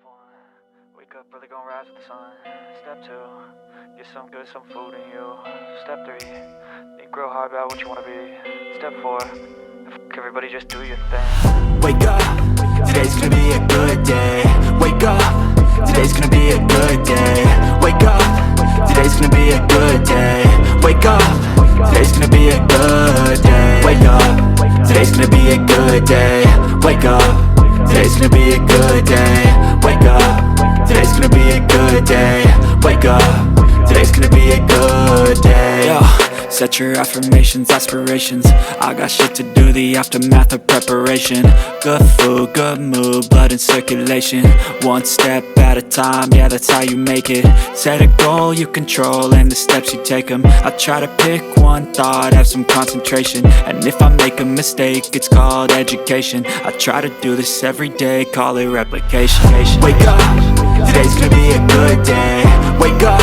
Step 1, wake up early, gonna rise with the sun. Step 2, get some good, some food in you. Step 3, think real hard about what you wanna be. Step 4, everybody just do your thing. Wake up, today's gonna be a good day. Wake up, today's gonna be a good day. Wake up, today's gonna be a good day. Wake up, today's gonna be a good day. Wake up, today's gonna be a good day. Wake up, today's gonna be a good day. Wake up, today's gonna be a good day. Wake up, today's gonna be a good day. Yo, set your affirmations, aspirations. I got shit to do, the aftermath of preparation. Good food, good mood, blood in circulation. One step at a time, yeah, that's how you make it. Set a goal you control and the steps you take them. I try to pick one thought, have some concentration. And if I make a mistake, it's called education. I try to do this every day, call it replication. Wake up, today's gonna be a good day. Wake up,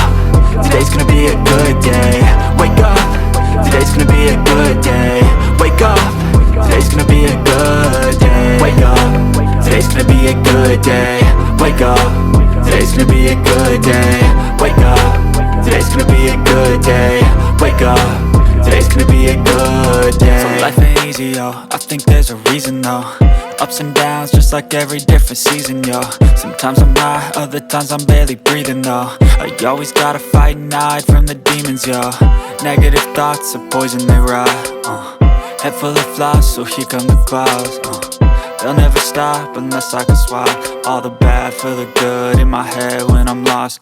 today's gonna be a good day. Wake up, today's gonna be a good day. Wake up, today's gonna be a good day. Wake up, today's gonna be a good day. Wake up, today's gonna be a good day. Wake up, today's gonna be a good day. Wake up, today's gonna be a good day. So life ain't easy, yo, I think there's a reason though. Ups and downs, just like every different season, yo. Sometimes I'm high, other times I'm barely breathing, though. I always gotta fight and hide from the demons, yo. Negative thoughts are poison, they rot. Head full of flies, so here come the clouds. They'll never stop unless I can swap all the bad for the good in my head when I'm lost.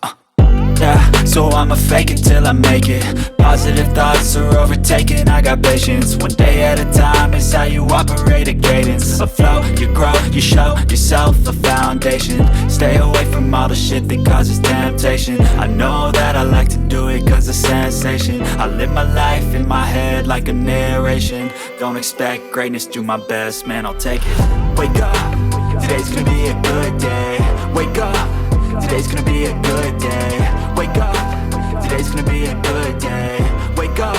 Yeah, so I'ma fake it till I make it. Positive thoughts are overtaken, I got patience. One day at a time is how you operate a cadence. A flow, you grow, you show yourself a foundation. Stay away from all the shit that causes temptation. I know that I like to do it cause it's sensation. I live my life in my head like a narration. Don't expect greatness, do my best, man, I'll take it. Wake up, today's gonna be a good day. Wake up, today's gonna be a good day. Wake up, today's gonna be a good day. Wake up,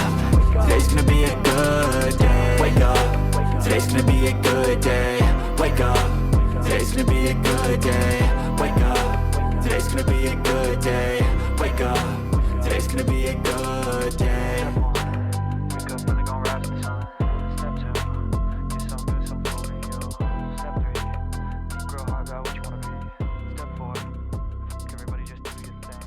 today's gonna be a good day. Wake up, today's gonna be a good day. Wake up, today's gonna be a good day. Wake up, today's gonna be a good day. Wake up, today's gonna be a good day. Wake up early, gonna rise with the sun. Step 2, get some good, some food in you. Step 3, think real hard about what you wanna be. Step 4, everybody just do your thing.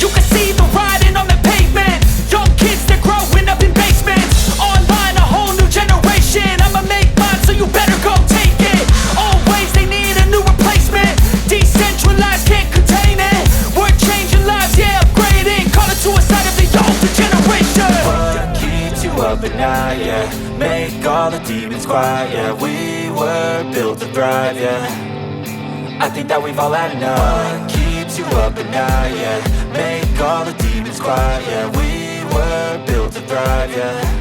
You can see the writing on the pavement. Young kids, they're growing up in basements. Online, a whole new generation. I'ma make mine, so you better go take it. Always, they need a new replacement. Decentralized, can't contain it. We're changing lives, yeah, upgrading. Call it suicide of the older generation. What keeps you up at night, yeah? Make all the demons quiet, yeah. We were built to thrive, yeah. I think that we've all had enough. What keeps you up at night, yeah? Make all the demons quiet, yeah. We were built to thrive, yeah.